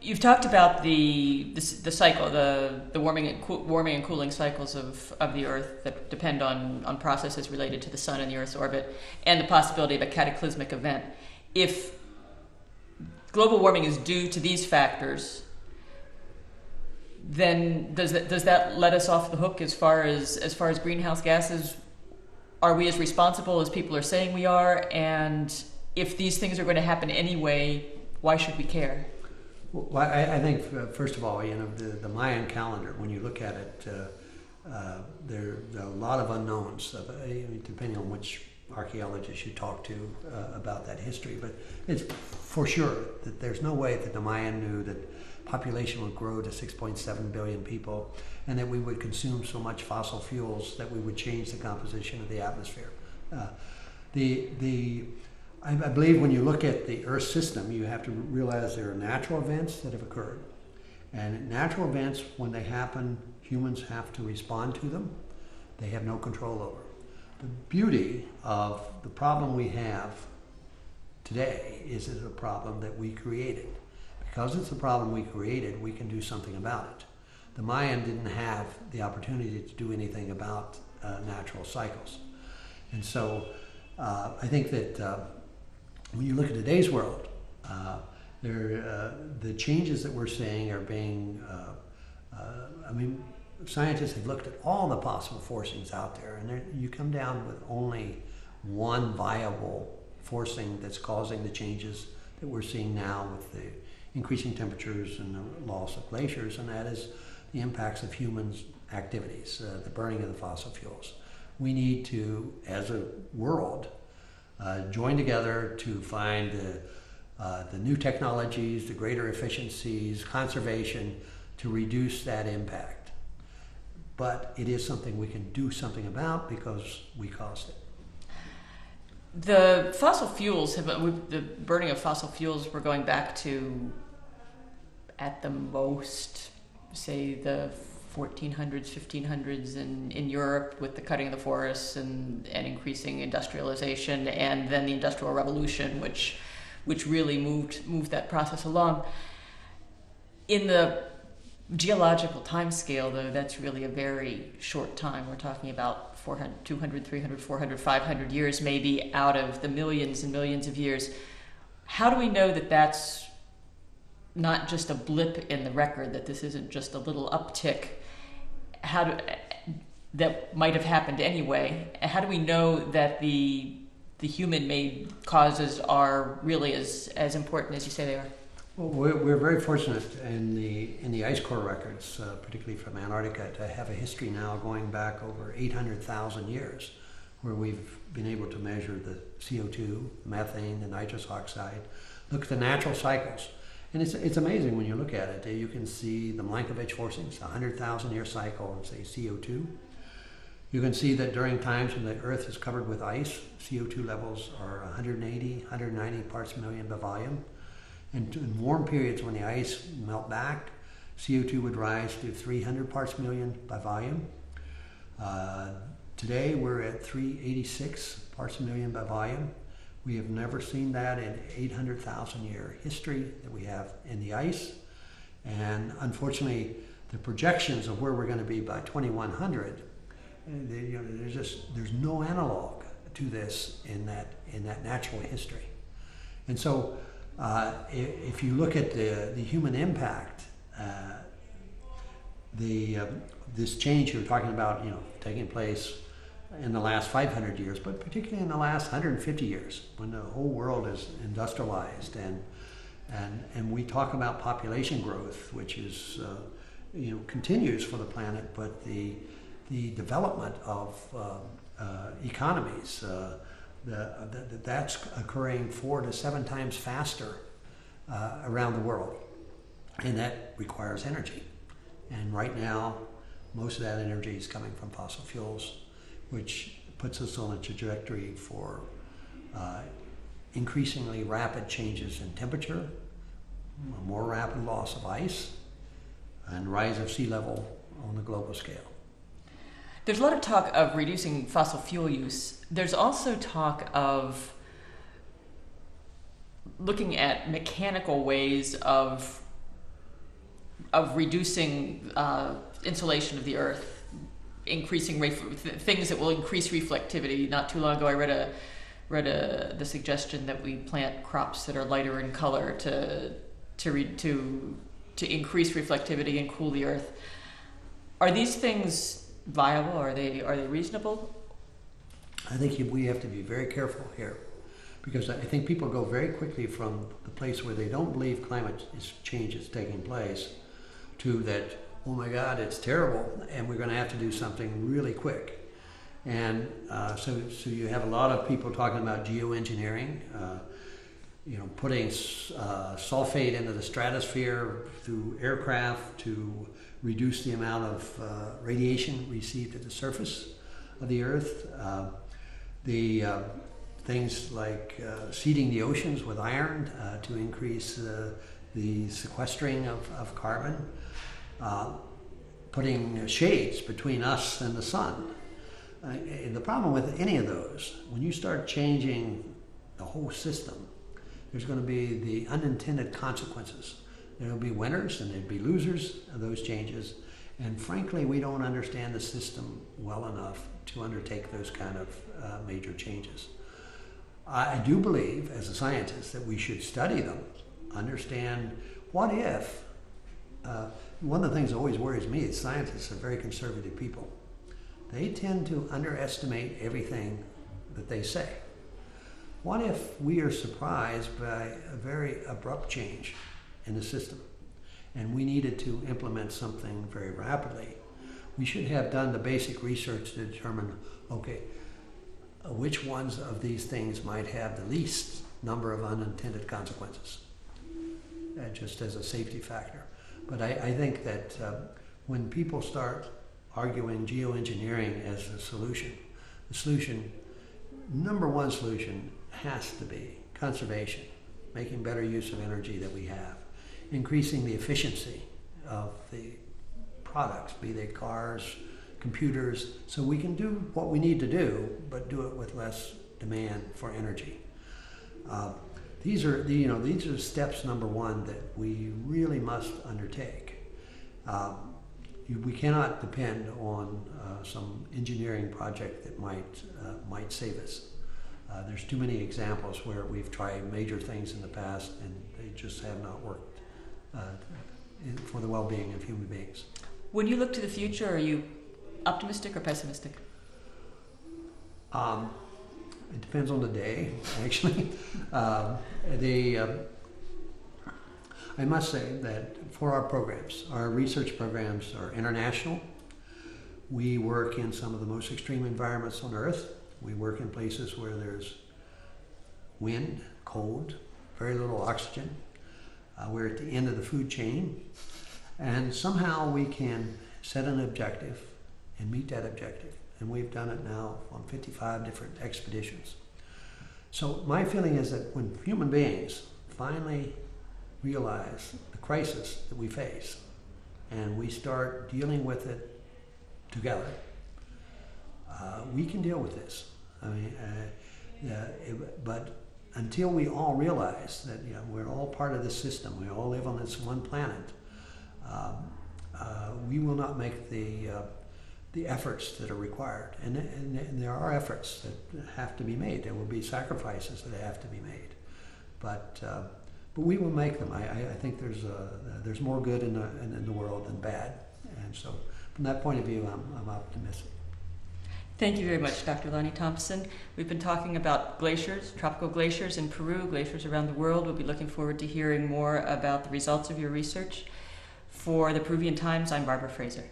You've talked about the cycle, the warming and cooling cycles of the Earth that depend on processes related to the Sun and the Earth's orbit, and the possibility of a cataclysmic event. If global warming is due to these factors, then does that let us off the hook as far as greenhouse gases? Are we as responsible as people are saying we are? And if these things are going to happen anyway, why should we care? Well, I think first of all, the Mayan calendar. When you look at it, there are a lot of unknowns, depending on which archaeologist you talk to about that history. But it's for sure that there's no way that the Mayan knew that population would grow to 6.7 billion people, and that we would consume so much fossil fuels that we would change the composition of the atmosphere. I believe when you look at the Earth system, you have to realize there are natural events that have occurred. And natural events, when they happen, humans have to respond to them. They have no control over. The beauty of the problem we have today is it's a problem that we created. Because it's a problem we created, we can do something about it. The Mayan didn't have the opportunity to do anything about natural cycles. And so I think that when you look at today's world, the changes that we're seeing are being, scientists have looked at all the possible forcings out there, and you come down with only one viable forcing that's causing the changes that we're seeing now with the increasing temperatures and the loss of glaciers, and that is the impacts of human activities, the burning of the fossil fuels. We need to, as a world, join together to find the new technologies, the greater efficiencies, conservation, to reduce that impact. But it is something we can do something about because we caused it. The fossil fuels, the burning of fossil fuels, we're going back to, at the most, say the 1400s, 1500s in Europe, with the cutting of the forests and increasing industrialization, and then the Industrial Revolution, which really moved that process along. In the geological time scale, though, that's really a very short time. We're talking about 200, 300, 400, 500 years maybe out of the millions and millions of years. How do we know that that's not just a blip in the record, that this isn't just a little uptick that might have happened anyway? How do we know that the human-made causes are really as important as you say they are? Well, we're very fortunate in the ice core records, particularly from Antarctica, to have a history now going back over 800,000 years, where we've been able to measure the CO2, methane, the nitrous oxide, look at the natural cycles. And it's amazing when you look at it. You can see the Milankovitch forcings, a 100,000-year cycle, and say CO2. You can see that during times when the Earth is covered with ice, CO2 levels are 180, 190 parts per million by volume. And in warm periods when the ice melt back, CO2 would rise to 300 parts per million by volume. Today we're at 386 parts per million by volume. We have never seen that in 800,000-year history that we have in the ice. And unfortunately, the projections of where we're going to be by 2100, there's no analog to this in that natural history. And so if you look at the human impact, this change you're talking about, taking place in the last 500 years, but particularly in the last 150 years, when the whole world is industrialized, and we talk about population growth, which is continues for the planet, but the development of economies, that's occurring 4 to 7 times faster around the world, and that requires energy. And right now, most of that energy is coming from fossil fuels, which puts us on a trajectory for increasingly rapid changes in temperature, more rapid loss of ice, and rise of sea level on the global scale. There's a lot of talk of reducing fossil fuel use. There's also talk of looking at mechanical ways of of reducing insulation of the Earth, increasing things that will increase reflectivity. Not too long ago, I read the suggestion that we plant crops that are lighter in color to increase reflectivity and cool the Earth. Are these things viable? Are they reasonable? I think we have to be very careful here, because I think people go very quickly from the place where they don't believe climate change is taking place to that, oh my God, it's terrible, and we're going to have to do something really quick. And so you have a lot of people talking about geoengineering, putting sulfate into the stratosphere through aircraft to reduce the amount of radiation received at the surface of the Earth. Things like seeding the oceans with iron to increase the sequestering of carbon, putting shades between us and the sun. The problem with any of those, when you start changing the whole system, there's going to be the unintended consequences. There will be winners and there'll be losers of those changes. And frankly, we don't understand the system well enough to undertake those kind of major changes. I do believe, as a scientist, that we should study them, understand what if. One of the things that always worries me is scientists are very conservative people. They tend to underestimate everything that they say. What if we are surprised by a very abrupt change in the system and we needed to implement something very rapidly? We should have done the basic research to determine, okay, which ones of these things might have the least number of unintended consequences, just as a safety factor. But I think that when people start arguing geoengineering as the solution, number one solution has to be conservation, making better use of energy that we have, increasing the efficiency of the products, be they cars, computers, so we can do what we need to do, but do it with less demand for energy. These are steps number one that we really must undertake. We cannot depend on some engineering project that might save us. There's too many examples where we've tried major things in the past and they just have not worked for the well-being of human beings. When you look to the future, are you optimistic or pessimistic? It depends on the day, actually. I must say that for our programs, our research programs are international. We work in some of the most extreme environments on Earth. We work in places where there's wind, cold, very little oxygen. We're at the end of the food chain. And somehow we can set an objective and meet that objective. And we've done it now on 55 different expeditions. So my feeling is that when human beings finally realize the crisis that we face and we start dealing with it together, we can deal with this. But until we all realize that we're all part of this system, we all live on this one planet, we will not make the efforts that are required. And there are efforts that have to be made. There will be sacrifices that have to be made. But we will make them. I think there's more good in the world than bad. And so from that point of view, I'm optimistic. Thank you very much, Dr. Lonnie Thompson. We've been talking about glaciers, tropical glaciers in Peru, glaciers around the world. We'll be looking forward to hearing more about the results of your research. For the Peruvian Times, I'm Barbara Fraser.